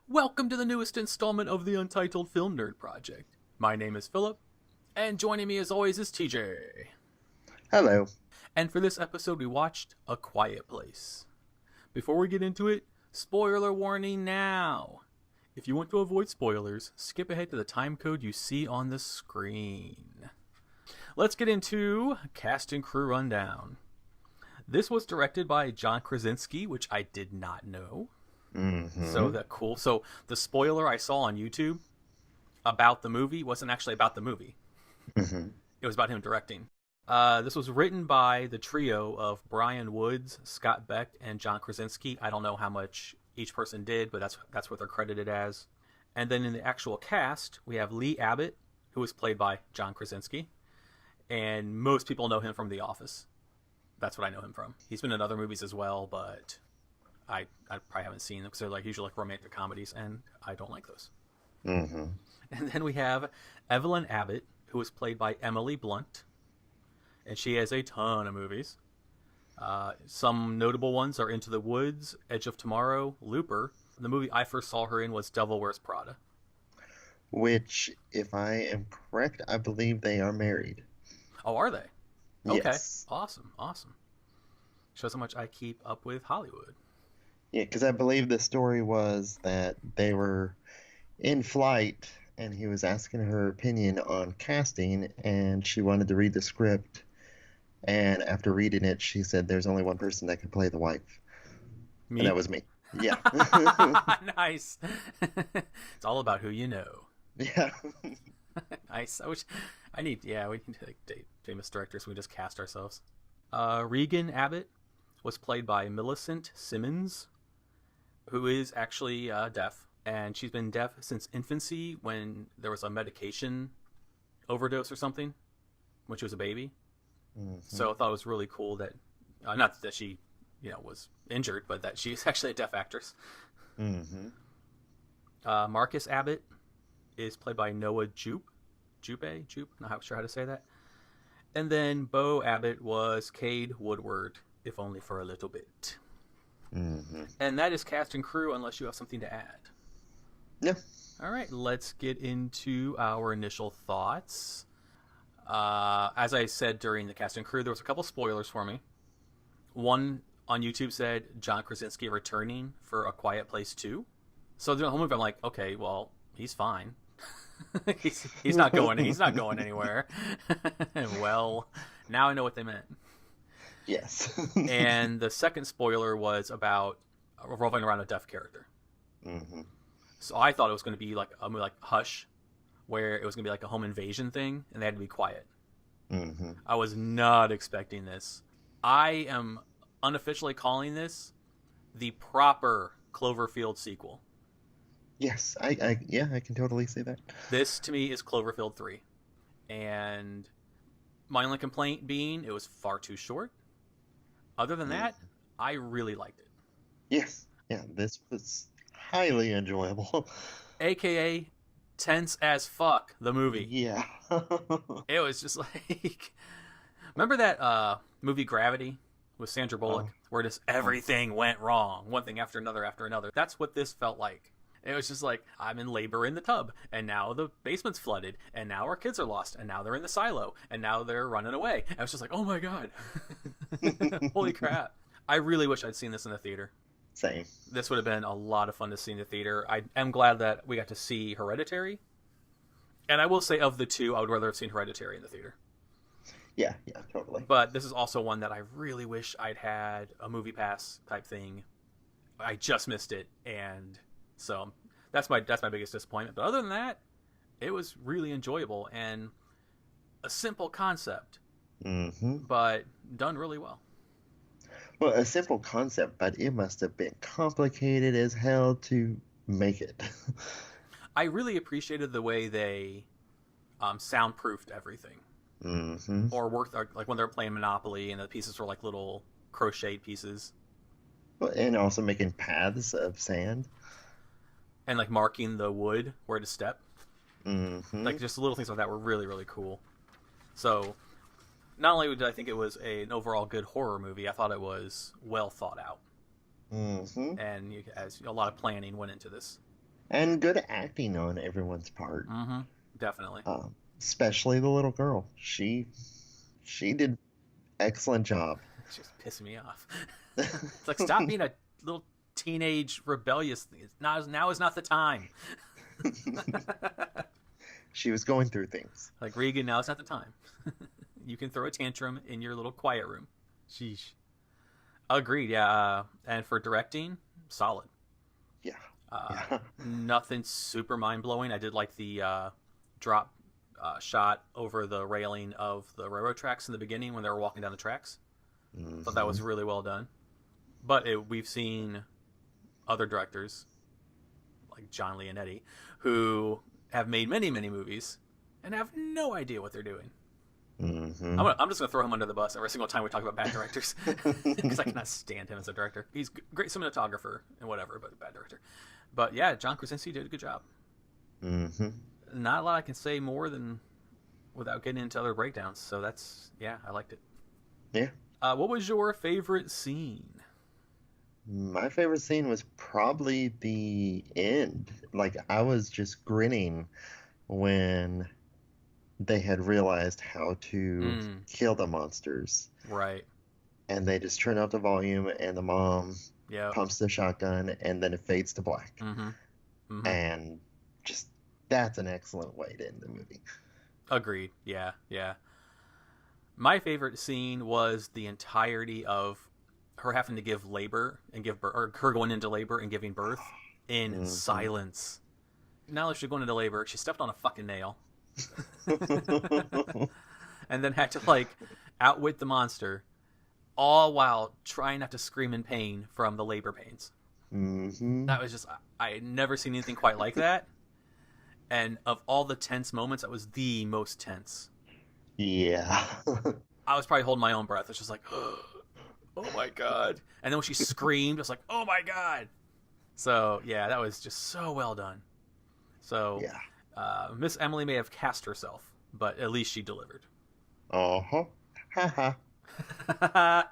Welcome to the newest installment of the Untitled Film Nerd Project. My name is Philip, and joining me as always is TJ. Hello. And for this episode, we watched A Quiet Place. Before we get into it, spoiler warning now. If you want to avoid spoilers, skip ahead to the time code you see on the screen. Let's get into cast and crew rundown. This was directed by John Krasinski, which I did not know. So that cool. So the spoiler I saw on YouTube about the movie wasn't actually about the movie. It was about him directing. This was written by the trio of Brian Woods, Scott Beck, and John Krasinski. I don't know how much each person did, but that's what they're credited as. And then in the actual cast, we have Lee Abbott, who was played by John Krasinski, and most people know him from The Office. That's what I know him from. He's been in other movies as well, but I probably haven't seen them because they're usually romantic comedies, and I don't like those. And then we have Evelyn Abbott, who was played by Emily Blunt, and she has a ton of movies. Some notable ones are Into the Woods, Edge of Tomorrow, Looper. The movie I first saw her in was Devil Wears Prada. Which, if I am correct, I believe they are married. Oh, are they? Okay. Yes. Awesome. Shows how much I keep up with Hollywood. Yeah, because I believe the story was that they were in flight and he was asking her opinion on casting, and she wanted to read the script. And after reading it, she said there's only one person that could play the wife. Me? And that was me. Yeah. Nice. It's all about who you know. Yeah. Nice. We need to date famous directors. We just cast ourselves. Regan Abbott was played by Millicent Simmons, who is actually deaf, and she's been deaf since infancy when there was a medication overdose or something when she was a baby. So I thought it was really cool that, not that she, was injured, but that she's actually a deaf actress. Marcus Abbott is played by Noah Jupe, not sure how to say that. And then Bo Abbott was Cade Woodward, if only for a little bit. And that is cast and crew, unless you have something to add. Yeah. All right, let's get into our initial thoughts. As I said during the cast and crew, there was a couple spoilers for me. One on YouTube said John Krasinski returning for A Quiet Place 2. So the whole movie, I'm like, okay, well, he's fine. he's not going anywhere. Well, now I know what they meant. Yes. And the second spoiler was about revolving around a deaf character. So I thought it was going to be like a movie like Hush, where it was going to be like a home invasion thing, and they had to be quiet. I was not expecting this. I am unofficially calling this the proper Cloverfield sequel. Yes, I can totally see that. This, to me, is Cloverfield 3. And my only complaint being it was far too short. Other than that, I really liked it. Yes. Yeah, this was highly enjoyable. AKA tense as fuck, the movie. Yeah. It was just like... Remember that movie Gravity with Sandra Bullock? Where just everything went wrong. One thing after another after another. That's what this felt like. It was just like, I'm in labor in the tub, and now the basement's flooded, and now our kids are lost, and now they're in the silo, and now they're running away. And I was just like, oh my god. Holy crap. I really wish I'd seen this in the theater. Same. This would have been a lot of fun to see in the theater. I am glad that we got to see Hereditary. And I will say, of the two, I would rather have seen Hereditary in the theater. Yeah, totally. But this is also one that I really wish I'd had a movie pass type thing. I just missed it, and so that's my biggest disappointment. But other than that, it was really enjoyable and a simple concept, but done really well. Well, a simple concept, but it must have been complicated as hell to make it. I really appreciated the way they soundproofed everything. Or worked, like when they were playing Monopoly and the pieces were like little crocheted pieces. Well, and also making paths of sand. And like marking the wood where to step. Like just little things like that were really, really cool. So not only did I think it was an overall good horror movie, I thought it was well thought out. And as a lot of planning went into this. And good acting on everyone's part. Mm-hmm. Definitely. Especially the little girl. She did excellent job. It's just pissing me off. It's like, stop being a little teenage rebellious thing. Now is not the time. She was going through things. Like, Regan, now is not the time. You can throw a tantrum in your little quiet room. Sheesh. Agreed, yeah. And for directing, solid. Yeah. Uh, Yeah. Nothing super mind blowing. I did like the drop shot over the railing of the railroad tracks in the beginning when they were walking down the tracks. Thought that was really well done. But we've seen other directors like John Leonetti who have made many, many movies and have no idea what they're doing. Mm-hmm. I'm just going to throw him under the bus every single time we talk about bad directors because I cannot stand him as a director. He's a great cinematographer and whatever, but a bad director. But yeah, John Krasinski did a good job. Mm-hmm. Not a lot I can say more than without getting into other breakdowns. So that's, yeah, I liked it. Yeah. What was your favorite scene? My favorite scene was probably the end. Like, I was just grinning when they had realized how to kill the monsters. Right. And they just turn up the volume, and the mom pumps the shotgun, and then it fades to black. Mm-hmm. Mm-hmm. And just, that's an excellent way to end the movie. Agreed. Yeah, yeah. My favorite scene was the entirety of her having to give labor and give birth, or her going into labor and giving birth in silence. Not only she going into labor, she stepped on a fucking nail. And then had to, like, outwit the monster, all while trying not to scream in pain from the labor pains. Mm-hmm. That was just, I had never seen anything quite like that. And of all the tense moments, that was the most tense. Yeah. I was probably holding my own breath. It's just like, oh my God. And then when she screamed, I was like, oh my God. So, yeah, that was just so well done. So, yeah. Miss Emily may have cast herself, but at least she delivered. Uh-huh. Ha ha.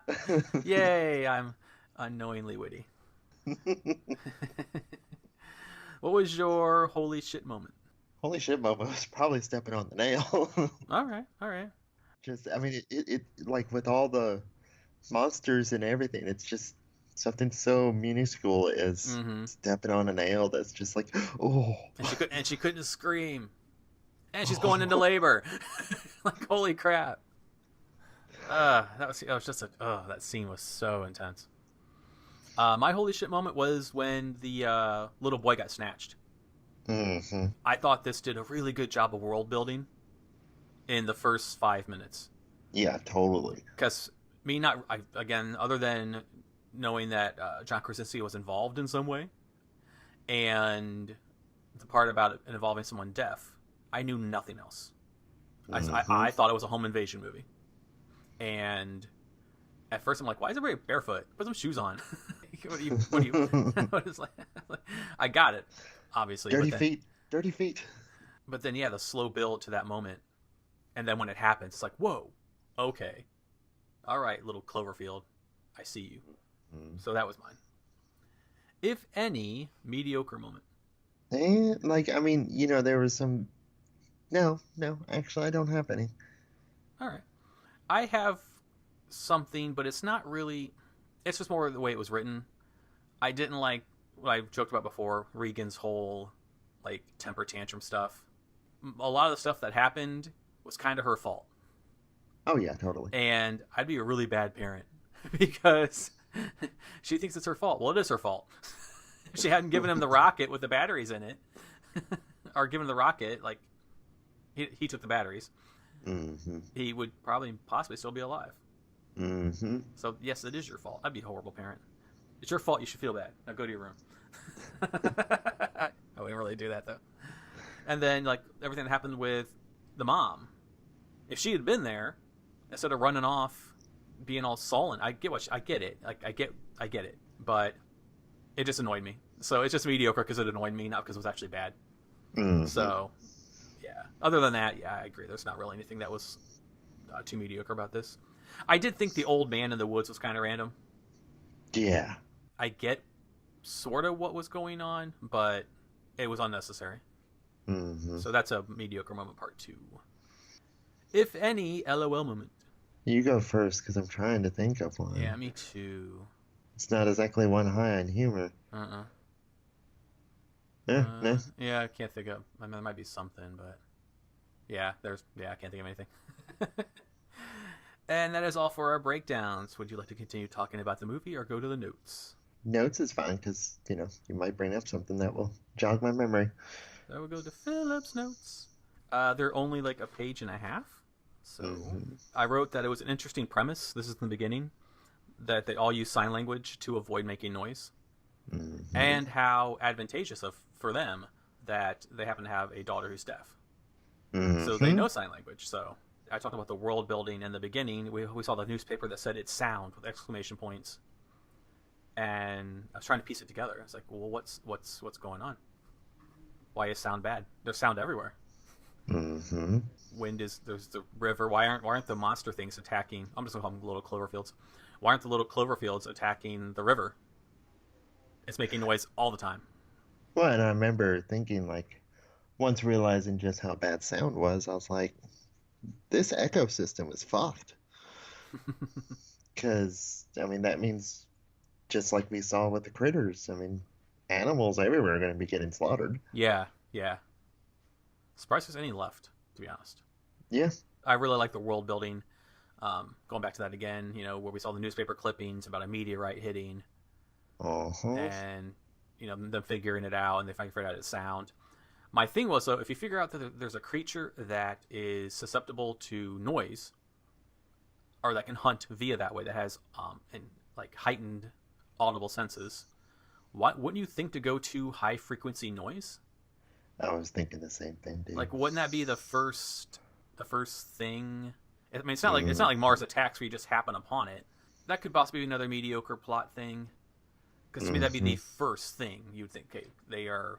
Yay, I'm unknowingly witty. What was your holy shit moment? Holy shit moment was probably stepping on the nail. All right. Just, I mean, it like with all the monsters and everything, it's just something so minuscule as stepping on a nail that's just like, oh. And she couldn't scream. And she's going into labor. Like, holy crap. That scene was so intense. My holy shit moment was when the little boy got snatched. Mm-hmm. I thought this did a really good job of world building in the first 5 minutes. Yeah, totally. Because again, other than knowing that John Krasinski was involved in some way, and the part about it involving someone deaf, I knew nothing else. I thought it was a home invasion movie. And at first I'm like, why is everybody barefoot? Put some shoes on. What is like? I got it, obviously. Dirty feet. But then, yeah, the slow build to that moment. And then when it happens, it's like, whoa, okay. All right, little Cloverfield, I see you. So that was mine. If any, mediocre moment. I mean, there was some... No, actually, I don't have any. All right. I have something, but it's not really... It's just more the way it was written. I didn't like what I joked about before, Regan's whole, like, temper tantrum stuff. A lot of the stuff that happened was kind of her fault. Oh, yeah, totally. And I'd be a really bad parent because she thinks it's her fault. Well, it is her fault. If she hadn't given him the rocket with the batteries in it, or given the rocket, like, he took the batteries, he would possibly still be alive. So, yes, it is your fault. I'd be a horrible parent. It's your fault. You should feel bad. Now go to your room. I wouldn't really do that, though. And then, like, everything that happened with the mom. If she had been there, instead of running off, being all sullen, I get it. Like, I get it. But it just annoyed me. So it's just mediocre because it annoyed me, not because it was actually bad. So, yeah. Other than that, yeah, I agree. There's not really anything that was too mediocre about this. I did think the old man in the woods was kind of random. Yeah. I get sort of what was going on, but It was unnecessary. Mm-hmm. So that's a mediocre moment part 2. If any, LOL moment. You go first, because I'm trying to think of one. Yeah, me too. It's not exactly one high on humor. No. Yeah, I can't think of. I mean, there might be something, but yeah, I can't think of anything. And that is all for our breakdowns. Would you like to continue talking about the movie or go to the notes? Notes is fine, because, you might bring up something that will jog my memory. So we'll go to Philip's notes. They're only like a page and a half. So I wrote that it was an interesting premise. This is in the beginning. That they all use sign language to avoid making noise. And how advantageous for them that they happen to have a daughter who's deaf. So they know sign language. So I talked about the world building in the beginning. We saw the newspaper that said it's sound with exclamation points. And I was trying to piece it together. I was like, well, what's going on? Why is sound bad? There's sound everywhere. There's the river. Why aren't the monster things attacking? I'm just gonna call them little Cloverfields. Why aren't the little Cloverfields attacking the river? It's making noise all the time. Well, and I remember thinking, like, once realizing just how bad sound was, I was like, this ecosystem is fucked. Because, I mean, that means, just like we saw with the critters, I mean, animals everywhere are going to be getting slaughtered. Yeah. Surprised there's any left, to be honest. Yeah. I really like the world building. Going back to that again, where we saw the newspaper clippings about a meteorite hitting. And, them figuring it out, and they figured out its sound. My thing was, though, if you figure out that there's a creature that is susceptible to noise, or that can hunt via that way, that has heightened audible senses, wouldn't you think to go to high frequency noise? I was thinking the same thing, dude. Like, wouldn't that be the first thing? I mean, it's not like Mars Attacks where you just happen upon it. That could possibly be another mediocre plot thing. Because to me, that'd be the first thing you'd think. Okay, they have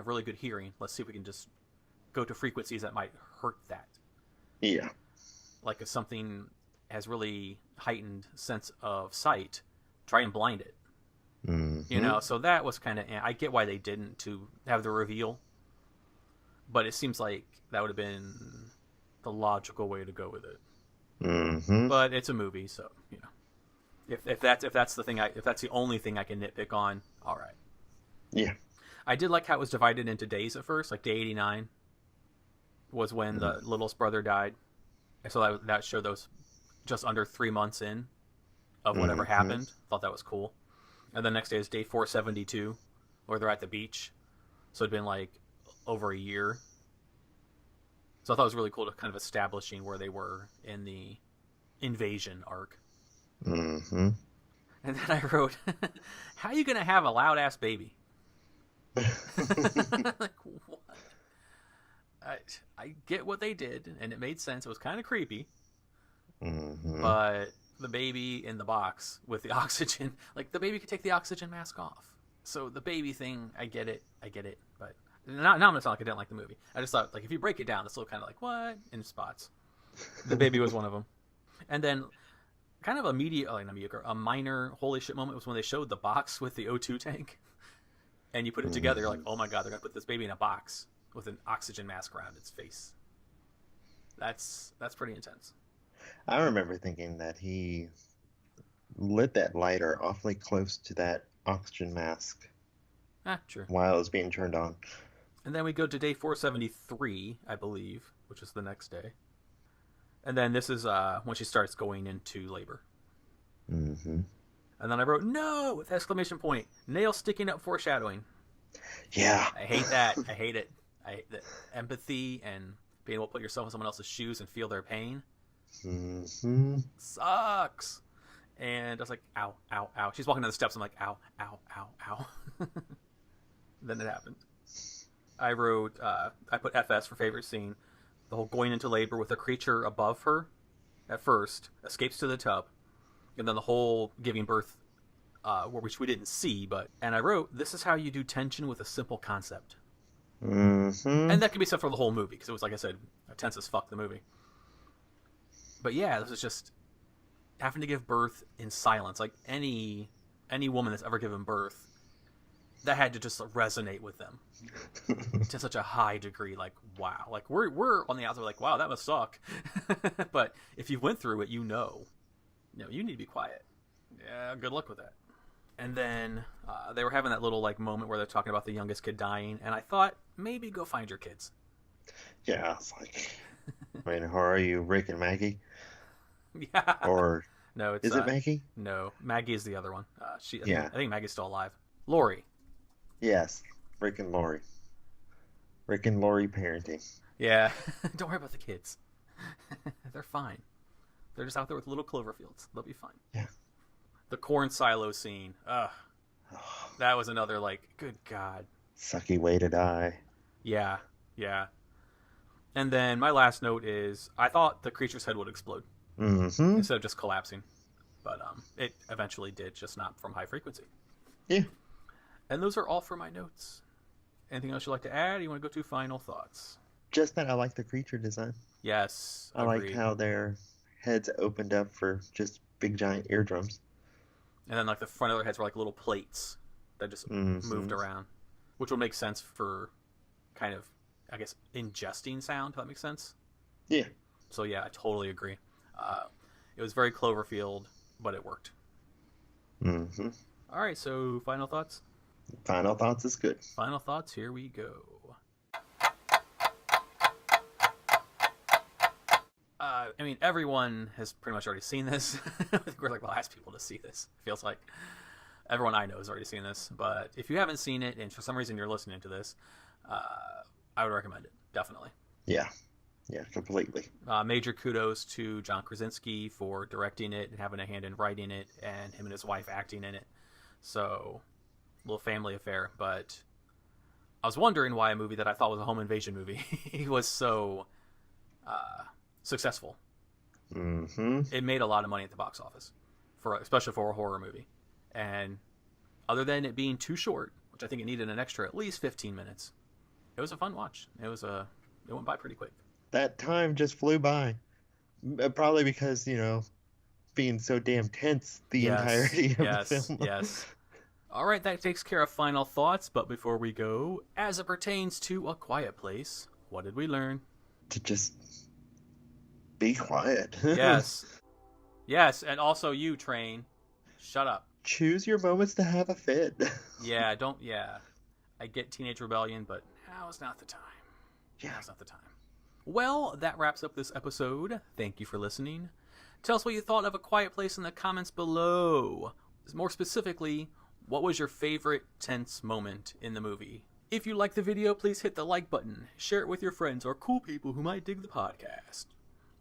really good hearing. Let's see if we can just go to frequencies that might hurt that. Yeah. Like if something has really heightened sense of sight, try and blind it. So that was kind of. I get why they didn't to have the reveal, but it seems like that would have been the logical way to go with it. But it's a movie, so If that's the only thing I can nitpick on, all right. Yeah. I did like how it was divided into days at first. Like day 89 was when the littlest brother died, and so that showed those just under 3 months in of whatever happened. Thought that was cool. And the next day is day 472, where they're at the beach. So it'd been like over a year. So I thought it was really cool to kind of establishing where they were in the invasion arc. And then I wrote, how are you going to have a loud-ass baby? Like, what? I get what they did, and it made sense. It was kind of creepy. But the baby in the box with the oxygen, like, the baby could take the oxygen mask off. So the baby thing, I get it. But now I'm going to sound like I didn't like the movie. I just thought, like, if you break it down, it's still kind of like, what? In spots. The baby was one of them. And then kind of a minor holy shit moment was when they showed the box with the O2 tank. And you put it together, you're like, oh my god, they're going to put this baby in a box with an oxygen mask around its face. That's pretty intense. I remember thinking that he lit that lighter awfully close to that oxygen mask. True. While it was being turned on. And then we go to day 473, I believe, which is the next day. And then this is when she starts going into labor. And then I wrote, no, with exclamation point. Nail sticking up foreshadowing. Yeah. I hate that. I hate it. I hate the empathy and being able to put yourself in someone else's shoes and feel their pain. Sucks. And I was like, ow, ow, ow. She's walking down the steps. I'm like, ow, ow, ow, ow. Then it happened. I wrote, I put FS for favorite scene. The whole going into labor with a creature above her at first, escapes to the tub, and then the whole giving birth, which we didn't see, and I wrote, this is how you do tension with a simple concept. And that could be stuff for the whole movie, because it was, like I said, tense as fuck, the movie. But yeah, this is just having to give birth in silence. Like any woman that's ever given birth, that had to just resonate with them to such a high degree. Like, wow. Like, we're on the outside, like, wow, that must suck. But if you went through it, you know, you need to be quiet. Yeah, good luck with that. And then they were having that little, like, moment where they're talking about the youngest kid dying, and I thought, maybe go find your kids. Yeah, it's like, wait, who are you, Rick and Maggie? Yeah. Or no, it's is it Maggie? No, Maggie is the other one. I think Maggie's still alive. Lori. Yes, Rick and Lori. Rick and Lori parenting. Yeah, don't worry about the kids. They're fine. They're just out there with little Cloverfields. They'll be fine. Yeah. The corn silo scene. Ugh. That was another, like, good God. Sucky way to die. Yeah. And then my last note is, I thought the creature's head would explode instead of just collapsing. But it eventually did, just not from high frequency. Yeah. And those are all for my notes. Anything else you'd like to add? Or you want to go to final thoughts? Just that I like the creature design. Yes. I like how their heads opened up for just big giant eardrums. And then, like, the front of their heads were like little plates that just moved around, which will make sense for kind of, I guess, ingesting sound. If that makes sense. Yeah. So yeah, I totally agree. It was very Cloverfield, but it worked. Mm-hmm. All right, so final thoughts? Final thoughts is good. Final thoughts, here we go. I mean, everyone has pretty much already seen this. I think we're like the last people to see this. It feels like everyone I know has already seen this. But if you haven't seen it, and for some reason you're listening to this, I would recommend it, definitely. Yeah, completely. Major kudos to John Krasinski for directing it and having a hand in writing it, and him and his wife acting in it. So, little family affair. But I was wondering why a movie that I thought was a home invasion movie was so successful. It made a lot of money at the box office, especially for a horror movie. And other than it being too short, which I think it needed an extra at least 15 minutes, it was a fun watch. It went by pretty quick. That time just flew by. Probably because, being so damn tense the entirety of the film. Yes. All right, that takes care of final thoughts. But before we go, as it pertains to A Quiet Place, what did we learn? To just be quiet. Yes, and also you, Train. Shut up. Choose your moments to have a fit. Yeah. I get teenage rebellion, but now is not the time. Yeah. Now's not the time. Well, that wraps up this episode. Thank you for listening. Tell us what you thought of A Quiet Place in the comments below. More specifically, what was your favorite tense moment in the movie? If you liked the video, please hit the like button, share it with your friends or cool people who might dig the podcast.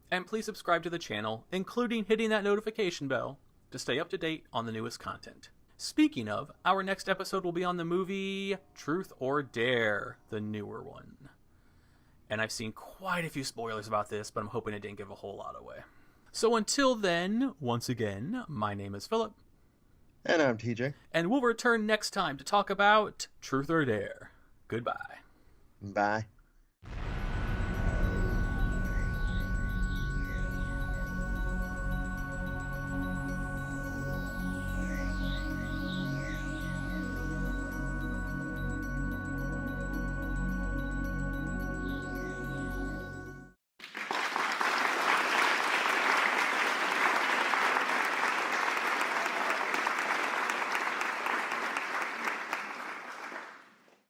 And please subscribe to the channel, including hitting that notification bell, to stay up to date on the newest content. Speaking of, our next episode will be on the movie Truth or Dare, the newer one. And I've seen quite a few spoilers about this, but I'm hoping it didn't give a whole lot away. So until then, once again, my name is Philip. And I'm TJ. And we'll return next time to talk about Truth or Dare. Goodbye. Bye.